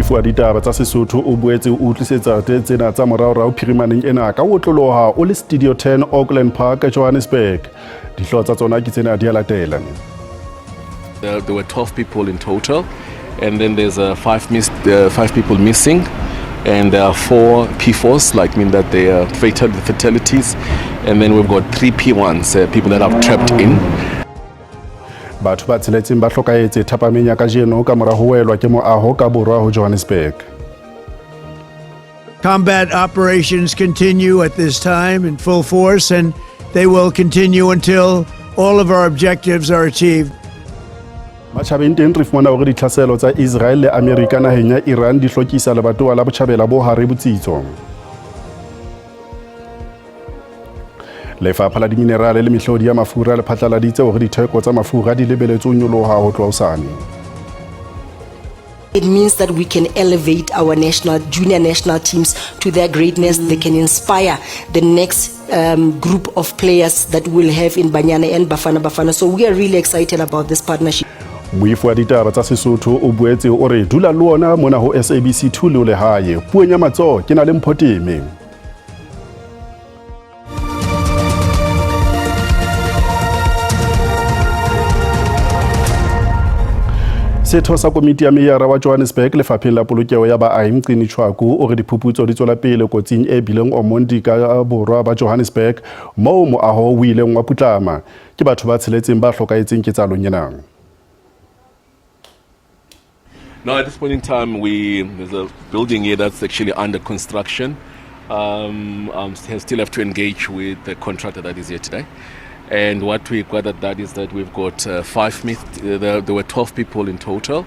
Moifo wa ditaba tsa Sesotho o boetse o utlisetsa tsena tsa moraorao phirimaneng ena ka otloloha o le Studio 10 Auckland Park, Johannesburg. Dihlo tsa tsona ke tsena di a latela. There were 12 people in total, and then there's five people missing, and there are 4 P4s, like mean that they are fatalities, and then we've got 3 P1s, people that are trapped in. Batho ba tseletseng ba hlokaetse thapameng ya kajeno ka mora ho welwa ke moaho ka borwa ho Johannesburg. Combat operations continue at this time in full force, and they will continue until all of our objectives are achieved. Matjhabeng teng re fumana hore ditlhaselo tsa Israel le Amerika naheng ya Iran di hlokisa lebatowa la botjhabela bo hare botsitso. Lefapha la diminerale le mehlodi ya mafura le phatlaladitse hore ditheko tsa mafura di lebeletswe ho nyoloha ho tloha hosane. It means that we can elevate our junior national teams to their greatness. They can inspire the next group of players that we'll have in Banyana and Bafana. So we are really excited about this partnership. Moifo wa ditaba tsa Sesotho o boetse o re dula le ona mona ho SABC 2 le le hae. Puong ya matso ke na le Mphoteme. Setho sa komiti ya meyara wa Johannesburg lefapheng la polokeho ya baahi Mqini Chwaku o re diphuputso di tswela pele kotsing e bileng omondi ka borwa ba Johannesburg moo moaho o ileng wa putlama ke batho ba tsheletseng ba hlokaetseng ketsalong ena. Now at this point in time, there's a building here that's actually under construction. Still have to engage with the contractor that is here today. And what we gathered that is that we've got there were 12 people in total,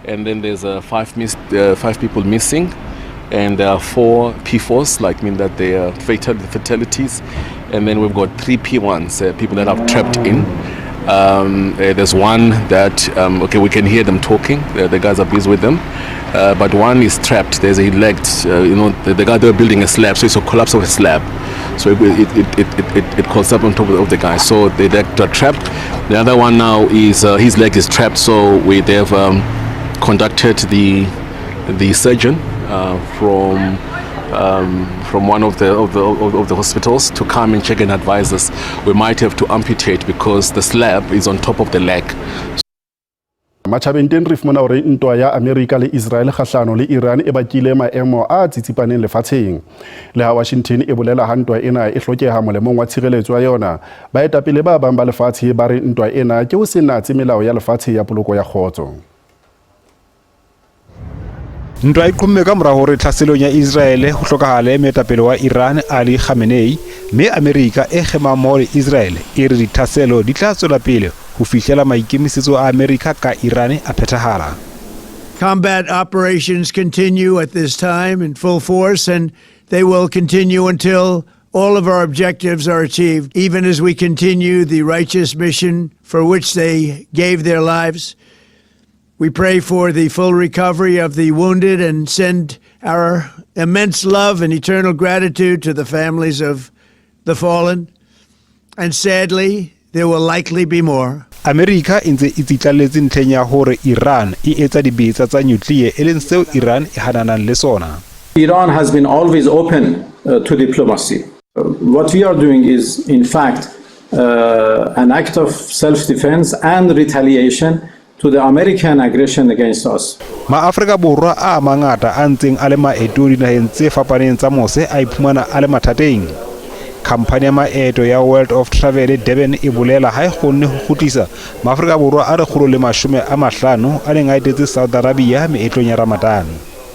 and then there's 5 people missing, and there are 4 P4s, like mean that they are fatalities, and then we've got 3 P1s, people that are trapped in. There's one that we can hear them talking. The guys are busy with them, but one is trapped. There's a leg. The guy, they're building a slab, so it's a collapse of a slab. So it calls up on top of the guy. So they are trapped. The other one now is his leg is trapped. So they have conducted the surgeon from one of the hospitals to come and check and advise us. We might have to amputate because the slab is on top of the leg. Matjhabeng teng re fumana hore ntwa ya Amerika le Israel kgahlano le Iran e bakile maemo a tsitsipaneng lefatsheng. Le ha Washington e bolela ha ntwa ena e hlokeha molemong wa tshireletso ya yona, baetapele ba bang ba lefatshe ba re ntwa ena ke ho se natse melao ya lefatshe ya poloko ya khotso. Ntwa e qomme ka mora hore tlhaselong ya Israel ho hlokahale moetapele wa Iran Ali Khamenei, mme Amerika e khema mo le Israel e re ditlhaselo di tla tswela pele ho fihlela maikemisetso a Amerika ka Iran a phethahala. Combat operations continue at this time in full force, and they will continue until all of our objectives are achieved, even as we continue the righteous mission for which they gave their lives. We pray for the full recovery of the wounded and send our immense love and eternal gratitude to the families of the fallen. And sadly, there will likely be more. Amerika intse itsitlaletse ntlheng ya hore Iran e etsa dibetsa tsa nuclear e leng seo Iran e hananang le sona. Iran has been always open to diplomacy. What we are doing is, in fact, an act of self-defense and retaliation to the American aggression against us. Ma-Afrika Borwa a mangata a ntseng a le maetong dinaheng tse fapaneng tsa mose a iphumana a le mathateng. Khamphane ya maeto ya World of Travel Durban e bolela ha e kgonne ho kgutlisa ma-Afrika Borwa a 150 a neng a etetse Saudi Arabia meetlong ya Ramadan.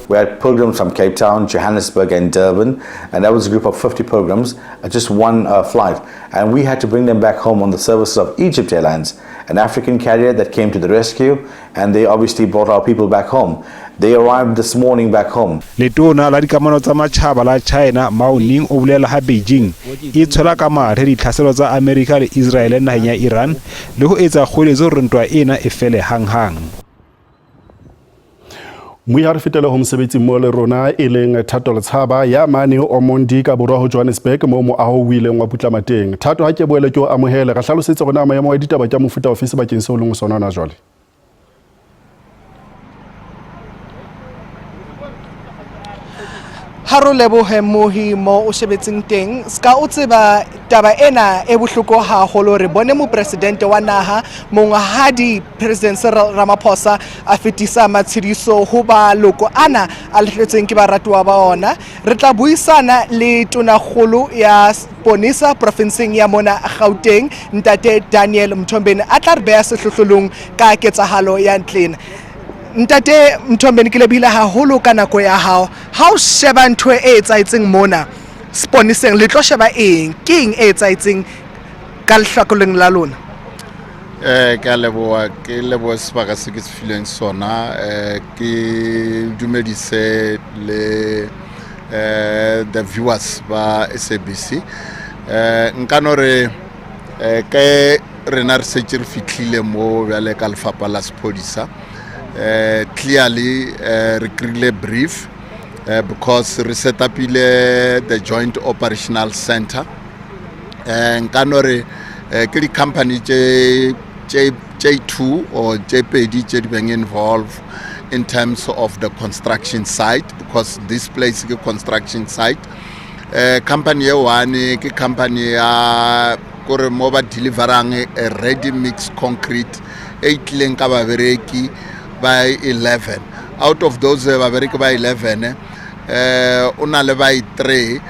We had pilgrims from Cape Town, Johannesburg and Durban, and that was a group of 50 pilgrims at just one flight. And we had to bring them back home on the services of Egypt Airlines, an African carrier that came to the rescue, and they obviously brought our people back home. They arrived this morning back home. Letona la dikamano tsa matjhaba la China Mao Ning o bolela ha Beijing e tshola ka mathe ditlhaselo tsa Amerika le Israel naheng ya Iran le ho etsa kgoeletso hore ntwa ena e fele hanghang. Mui ha re fetela ho mosebetsi mo le rona e leng Thato Letshaba ya mane o mondi ka borwa ho Johannesburg mo moaho o ileng wa putlama teng. Thato ha ke boele ke o amohela ra hlalosetse rona maemo a ditaba tsa mofuta ofisi bakeng se o leng sona na jwale. ha ro lebohe mohi mo o shebetseng teng ska o tseba taba ena e bohloko haholo re bone mo president wa naha monghadi President Cyril Ramaphosa a fetisa matshidiso ho ba loko ana a lehletseng ke baratuwa ba ona re tla buisana le tonakgolo ya ponisa provinceng ya mona Gauteng ntate Daniel Mthombeni a tla re beha sehlohlolong ka ketsahalo ya ntlena. Ntate Mthombeni ke lebile haholo ka nako ya hao ha o sheba ntho e etsaetseng mona sponiseng le tlo sheba eng ke eng e etsaetseng ka lehlakoleng la lona ke leboa sebaka se ke se fileng sona ke dumedise le the viewers ba SABC nka no re ke rena re setse re fitlhile mo bjale ka lefapha la sepodisa clearly re brief because we set up the joint operational center nkanore ke di company J2 or J2 being involved in terms of the construction site because this place is a construction site company one ke company ya kore mo ba deliverang a ready mix concrete 8 leng ka babereki by 11 out of those babereki by 11 una le by 3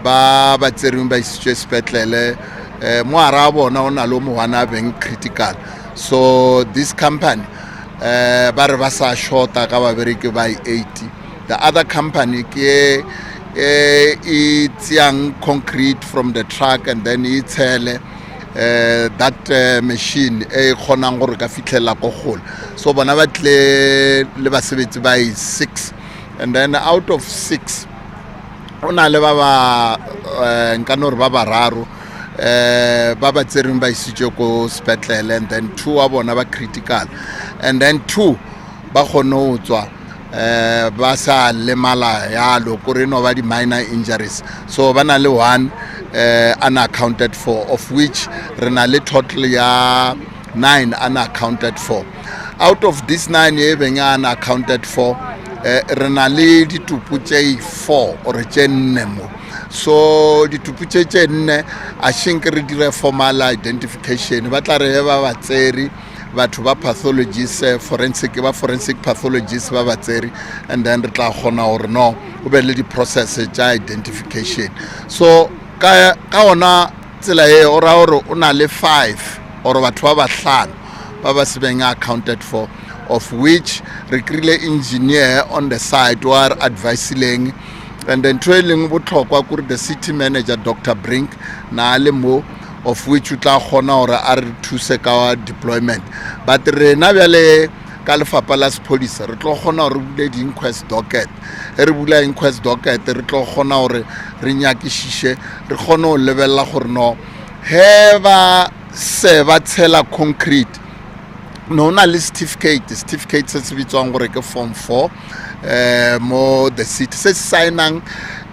ba tsereng ba isitswe sepetlele mo ara bona ona lo mo wana beng critical so this company ba re ba sa shorta ka babereki by 80 the other company ke it's young concrete from the truck and then it's that machine e khonang gore ka fitlhela go gola so bona ba tle le basebetsi by 6 and then out of 6 ona le ba nkanore ba bararo ba tsereng ba isitswe go sepetlele and then 2 wa bona ba critical and then 2 ba khono tswa ba sa lemala yalo kore no ba di minor injuries so bana le 1 unaccounted for of which rena le total ya 9 unaccounted for out of this 9 even unaccounted for rena le ditupu tse 4 or tse 4 mo so ditupu tse 4 a shinke re dire formal identification ba tla re ba tseri batho ba pathologists forensic pathologists ba batseri and then re tla khona hore no o be le di process tsa identification so ka ona tsela e ora hore ona le 5 or batho ba 5 ba sebeng accounted for of which re krile engineer on the side were advising and then trailing botlhokwa kuri the city manager Dr. Brink na le mo of which utla khona hore a re thuse ka deployment but re na bjale ka lefapha la sepodisa re tlo khona hore bule di inquest docket re bula inquest docket re tlo khona hore re nyakishishe re khona ho lebella gore no heva se ba tshela concrete no na le certificate se bitswang gore ke form 4 mo the city se signang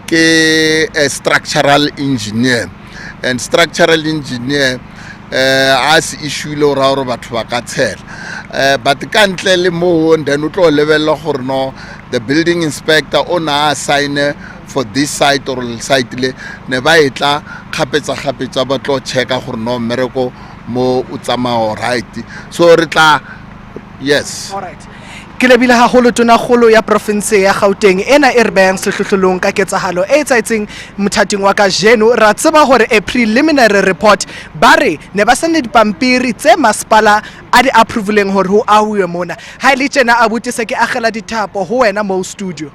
ke a structural engineer and structural engineer as issue lo ra hore batho ba ka tshela but ka ntle le mo then o tlo lebella gore no the building inspector ona sign for this site or site le ne ba etla khapetsa ba tlo checka gore no mmereko mo o tsamao right so re tla yes all right ke lebile haholo tonakgolo ya province ya Gauteng ena e re bang sehlohlolong ka ketsahalo e etsaetseng mothating wa ka jeno ra tseba hore a preliminary report bare ne ba sene dipampiri tse masepala a di approvaleng hore ho ahuwe mona ha ile tjena a botse ke agela dithapo ho wena mo studio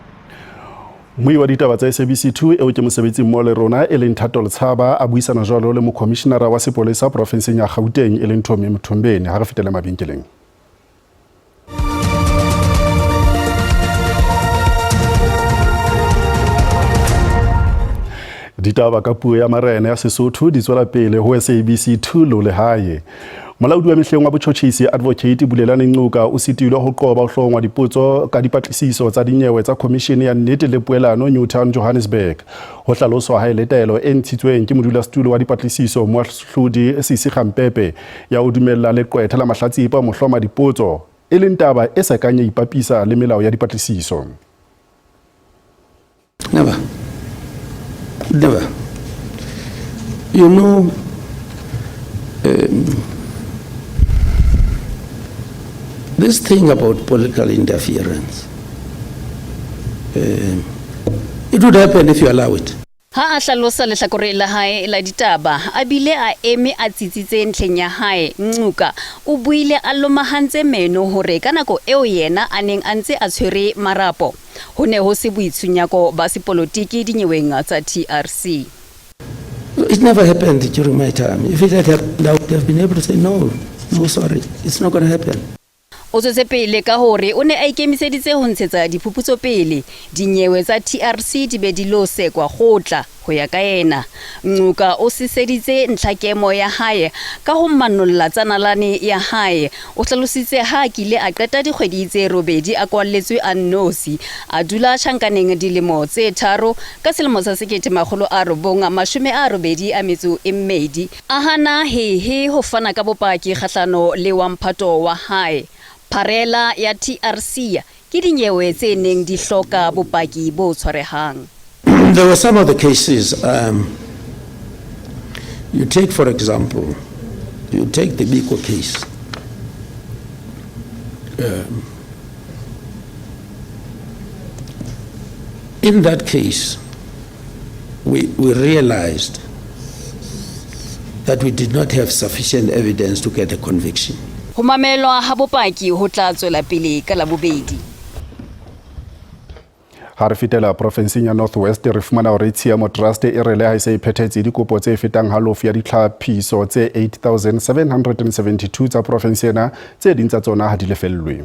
Mui wa ditaba tsa SABC 2 eo ke mosebetsi mo le rona e leng Thato Letshaba a buisana jwalo le mo commissioner wa sepolesa provinceng ya Gauteng e leng Thomi Mthombeni ha re fetela mabenkeleng. Ditaba ka puo ya marena ya Sesotho di tswela pele ho SABC 2 lo le hae. Molaodi wa mehleng wa botjhotjhisi advocate Bulelane Ncuka o sitilwe ho qoba ho hlongwa dipotso ka dipatlisiso tsa dinyewe tsa commission ya nnete le poelano Newtown Johannesburg. Ho hlaloswa ha ile taelo e ntshitsweng ke modulasetulo wa dipatlisiso Moahlodi Sisi Gampepe ya ho dumella leqwetha la mahlatsipa mo hloma dipotso e leng taba e sa kanye ipapisa le melao ya dipatlisiso. Never. Never. You know, this thing about political interference, it would happen if you allow it. Ha a hlalosa lehlakore la hae la ditaba a bile a eme a tsitsitse ntlheng ya hae Ncuka o buile a lomahantse meno hore ka nako eo yena a neng a ntse a tshwere marapo ho ne ho se boitshunyako ba sepolotiki dinyeweng tsa TRC. It never happened during my time. If it had happened, I would have been able to say no, sorry, it's not going to happen. O tsotse pele ka hore o ne a ikemiseditse ho ntshetsa diphuputso pele dinyewe tsa TRC di be di lo sekwa khotla ho ya ka yena. Ncuka o siseditse ntlhakemo ya hae ka ho manolla tsanalane ya hae. O hlalositse ha kile a qeta dikgwedi tse robedi a kwalletswe a nosi a dula tjhankaneng dilemo tse 3 ka selemo sa 1982 a hana hehe ho fana ka bopaki kgahlano le wa mphato wa hae. Parela ya TRC ke dinyewe tse neng di hloka bopaki bo tshwarehang. There were some of the cases, you take for example, you take the Biko case. In that case, we realized that we did not have sufficient evidence to get a conviction. Ho mamelwa ha bopaki ho tla tswela pele ka la bobedi. Ha re fetela provinseng ya North West re fumana hore Tshiamo Trust e rele ha se iphethetse dikopo tse fetang halofu ya ditlhaphiso tse 8772 tsa province ena tse ding tsa tsona ha di lefellwe.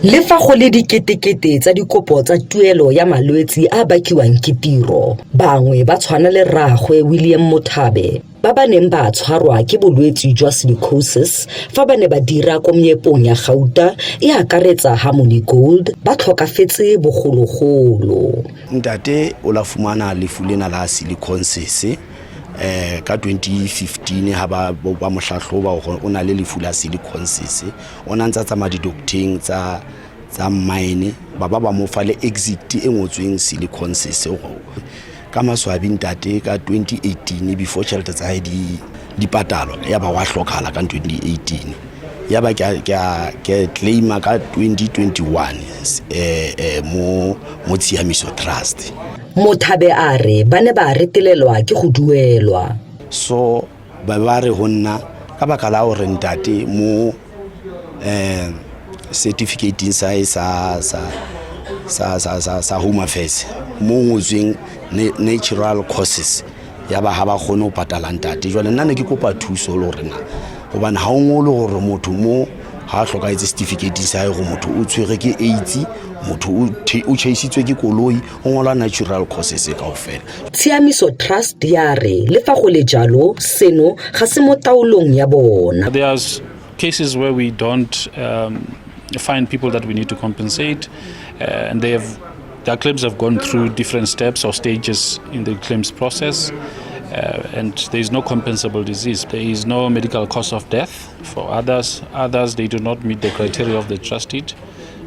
Le fa go le diketekete tsa dikopo tsa tuelo ya malwetsi a bakiwang ke tiro, bangwe ba tshwana le rraagwe William Mothabe ba ba neng ba tshwarwa ke bolwetsi jwa silicosis fa ba ne ba dira ko meepong ya Gauta e akaretsa Harmony Gold ba tlhokafetse bogologolo. Ntate o la fumana lefu lena la silicosis ka 2015 ha ba mo hlahloba hore o na le lefu la silicosis o na ntsa tsamaya di-doctoring tsa mine ba mo fa le exit e ngotsweng silicosis ka maswabi ntate ka 2018 before tjhelete tsa hae di patalo ya ba wa hlokala ka 2018 ya ba ke claim ka 2021 mo Tshiamiso Trust. Mothabe a re ba ne ba retelelwa ke go duelwa. So ba re honna ka baka la hore ntate mo certificate sa Home Affairs mo ngotsweng natural causes ya ba ha ba khone ho patala ntate jwale nna ne ke kopa thuso le hore na hobane ha o ngolo hore motho mo ha hloka etse certificate sa hae go motho o tshwere ke AIDS motho o chaisitswe ke koloi o ngola natural causes kaofela. Tshiamiso Trust ya re le fa go le jalo seno ga se mo taolong ya bona. There's cases where we don't find people that we need to compensate and their claims have gone through different steps or stages in the claims process. And there is no compensable disease. There is no medical cause of death for others. Others, they do not meet the criteria of the trustee,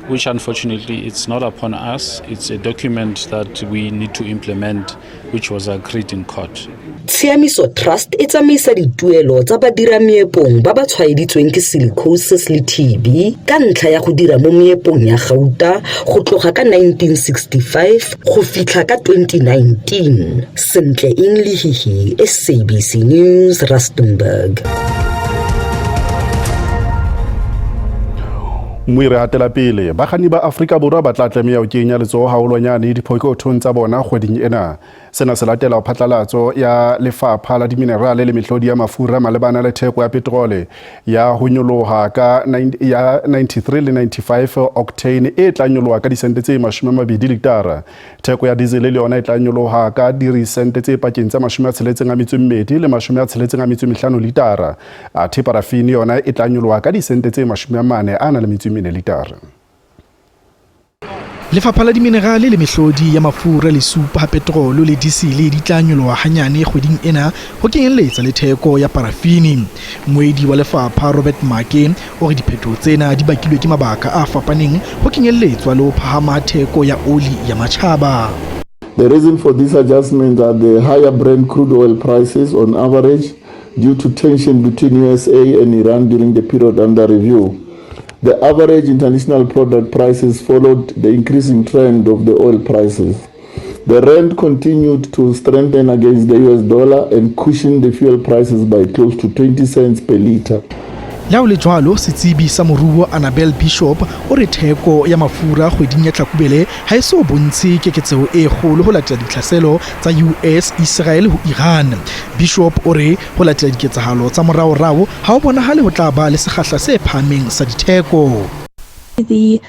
which unfortunately it's not upon us. It's a document that we need to implement, which was agreed in court. Tshiamiso Trust e tsamaisa dituelo tsa badira meepong ba ba tshwaeditsweng ke silicosis le TB ka ntlha ya go dira mo meepong ya Gauta go tloga ka 1965 go fitlha ka 2019. Sentle Inglihihi, SABC News, Rustenburg. Mwire hatela pele bakganni ba Afrika Borwa ba tla tlameha ho kenya letsoho haholwanyane diphokothong tsa bona kgweding ena. Sena se latela phatlalatso ya lefapha la diminerale le mehlodi ya mafura malebana le theko ya petrole ya ho nyoloha ka 93 le 95 octane e tla nyoloha ka disente tse 20 litara. Theko ya diesel le yona e tla nyoloha ka disente tse pakeng tsa 62 le 65 litara. Athe parafini yona e tla nyoloha ka disente tse 40 litara. Lefapha la diminerale le mehlodi ya mafura le supa ha petrolo le diesel di tla nyoloha hanyane kgweding ena ho kenyeletsa le theko ya parafini. Moedi wa lefapha Robert Make o re diphetho tsena di bakilwe ke mabaka a fapaneng ho kenyeletswa le ho phahama theko ya oli ya matjhaba. The reason for this adjustment are the higher Brent crude oil prices on average due to tension between USA and Iran during the period under review. The average international product prices followed the increasing trend of the oil prices. The rand continued to strengthen against the US dollar and cushioned the fuel prices by close to 20 cents per litre. La o le jwalo setsebi sa moruo Annabel Bishop o re theko ya mafura kgweding ya Tlhakubele ha eso bontshe keketseho e kgolo ho latela ditlhaselo tsa US Israel ho Iran. Bishop o re ho latela diketsahalo tsa morao-rao ha o bonahale ho tla ba le sekgahla se phahameng sa ditheko. The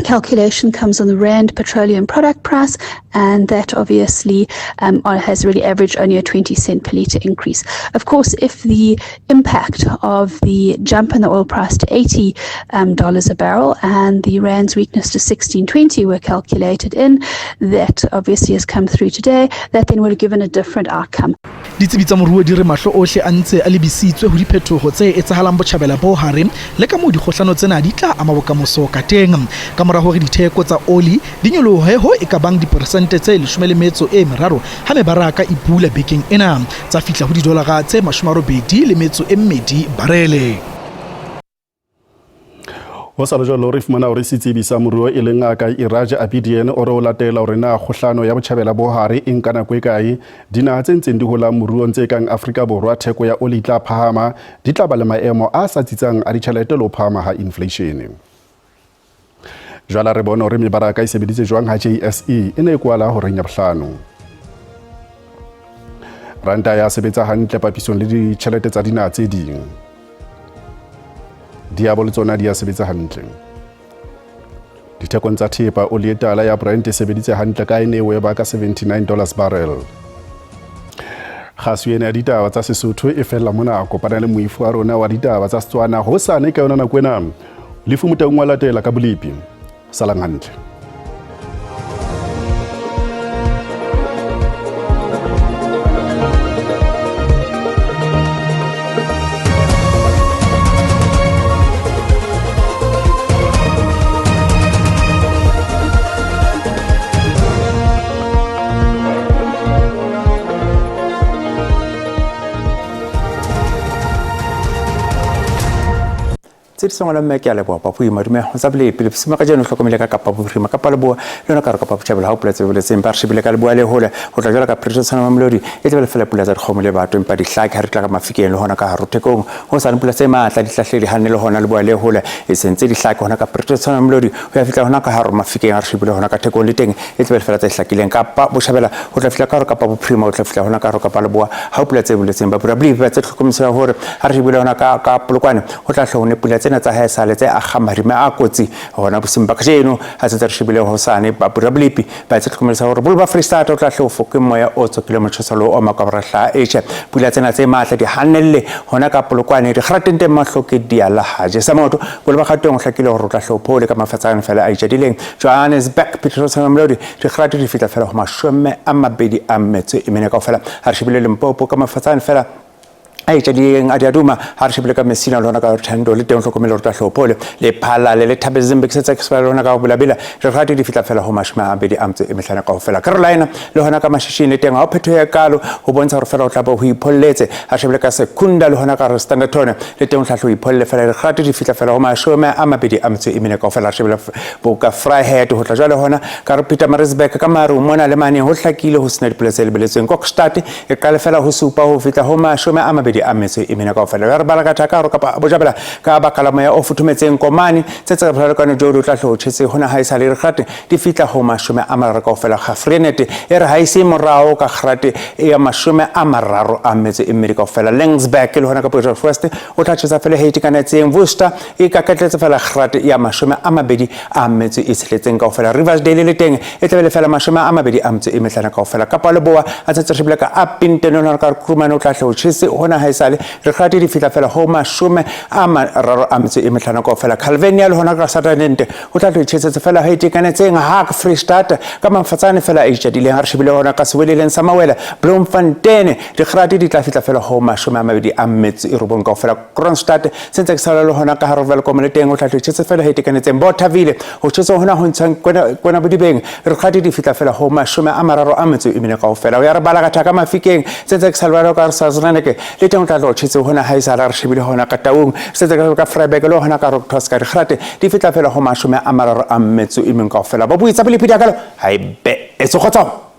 calculation comes on the Rand petroleum product price, and that obviously has really averaged only a 20 cent per litre increase. Of course, if the impact of the jump in the oil price to $80 a barrel and the Rand's weakness to 16.20 were calculated in, that obviously has come through today, that then would have given a different outcome. Ditsebi tsa moruo di re mahlo ohle a ntse a lebisitswe ho diphetoho tse etsahalang botjhabela bo hare le ka moo dikgohlano tsena di tla ama bokamoso ka teng ka mora hore ditheko tsa oli di nyolohe ho e ka bang diperesente tse 13 ha mebaraka e pula bekeng ena tsa fihla ho didolara tse 82 barele. Ho sa le jwalo re fumana hore setsebi sa moruo e leng ngaka Iraja Abidian o re o latela hore na kgohlano ya botjhabela bo hare e nka nako e kae dinaha tse ntseng di hola moruong tse kang Afrika Borwa theko ya oli tla phahama di tla ba le maemo a sa tsitsang a ditjhelete le ho phahama ha inflation. Jwala re bona hore mebaraka e sebeditse jwang ha JSE e ne e kwala hore nya bohlano. Ranta ya sebetsa hantle papisong le ditjhelete tsa dinaha tse ding. Diabo le tsona dia sebetsa hantle. Dithekong tsa thepa oli e tala ya Brent e sebeditse hantle ka ene e ba ka $79 barrel. Khasuyene ya ditaba tsa Sesotho e fella mona kopana le moifu wa rona wa ditaba tsa Setswana ho sane ka yona nako ena. Lefu moteng wa latela ka bolipi. Salang hantle. Sengwe mme ke a leboa papa ima dume ho tsabile pele sima ka jeno hlokomele ka papa bophirima ka paleboa le ona ka re ka papa tšhabela ha o poletse le tseng ba re shebile ka leboa le hole ho tla jala ka Prosecution wa Melodi e tebele fela pula tsa dikgomo le batho empa di hlaki ha re tla ka mafikeng le hona ka haro thekong ho sa pula tse matla di hlahlele hanne le hona leboa le hole e sentse di hlaki hona ka Prosecution wa Melodi ho ya fitla hona ka haro mafikeng ha re shebile hona ka thekong le teng e tebele fela tse hlakileng ka pa botjhabela ho tla fitla ka haro ka papa bophirima ho tla fitla hona ka haro ka paleboa ha o pula tse boletseng ba pula bli ba tse hlokomisa hore ha re shebile hona ka polokwane ho tla hlone pula tsena tsa ha sale tse khamarime a kotsi hona bosimba ka jeno ha se tshebile ho sane ba burablipi ba tse tlhokomela hore bulba free start o tla hlofo ke moya o tsokile motshosalo o makabra hla eche pula tsena tse matla di hanelle hona ka polokwane di kratente mahloke di ala haje sa moto bulba khatong hlakile hore o tla hlopole ka mafatsane fela a itjadileng Johannesburg Prosecution wa Melodi di khrati di fitla fela ho mashome a mabedi a metso e mene ka fela ha re shebile Limpopo ka mafatsane fela ai tjadileng a diaduma ha re shebile ka Messina lona ka Thando le teng hlokomelo re tla hlopole le phala le Thabezimbe ke setsa expire lona ka Bulabela re rati di fitla fela ho mashome a bedi amtse e mehlana ka fela Carolina le hona ka mashishini teng ha o phetho ya kalo ho bontsha hore fela o tla ba ho ipolletse ha shebile ka Secunda le hona ka Standard Tone le teng hlahlo ipolle fela re rati di fitla fela ho mashome a mabedi amtse e mene ka fela shebile bo ka Fryhead ho tla jwale hona ka re Peter Marisbeck ka maru mona le mane ho hlakile ho sena dipoletse le beletseng Kokstad e ka le fela ho supa ho fitla ho mashome a mabedi a metso e mena ka ofela re bala ka thaka ro ka bojabela ka bakala moya o futhumetseng komane tse tse phela ka no jodo tla hlo tshetse hona ha isale re khate di fitla ho mashome a mararo ka ofela ga Freenet e re ha ise morao ka khrate e ya mashome a mararo a metse e meri ka ofela Langsback le hona ka Port First o tla tshetse fela hate kana tseng Worcester e ka katletse fela khrate ya mashome a mabedi a metse e tshetseng ka ofela Riversdale le teng e tlebele fela mashome a mabedi a metse e mehlana ka ofela ka Paleboa a tshetse shebela ka Upington le hona ka Krumane o tla hlo tshetse hona ha haesale re kgate di fitla fela ho mashome a mararo a metso e mehlano kaofela Calvenia le hona ka Satanente o tla tlo tshetsetse fela ha itekanetseng ha ka Freestata ka mafatsane fela a itjadileng ha re shebile hona ka Seweleleng sa Mawela Bloemfontein di kgate di tla fitla fela ho mashome a mabedi a metso e robong kaofela Kroonstad sentse ke sala le hona ka Harvard Commonwealth o tla tlo tshetse fela ha itekanetseng Bothaville ho tshetse hona ho ntshang kwana bodibeng re kgate di fitla fela ho mashome a mararo a metso e mene kaofela o ya re bala ka thaka Mafikeng sentse ke salwa ka Sazraneke le teng tla tlo tshetse hona ha isala re shebile hona ka Taung sentse ka Vryburg le hona ka Rocktoska di kgate di fitla fela ho mashome a mararo a metso e mene kaofela ba buitsa bolepedi akalo ha ibe e tsogotsa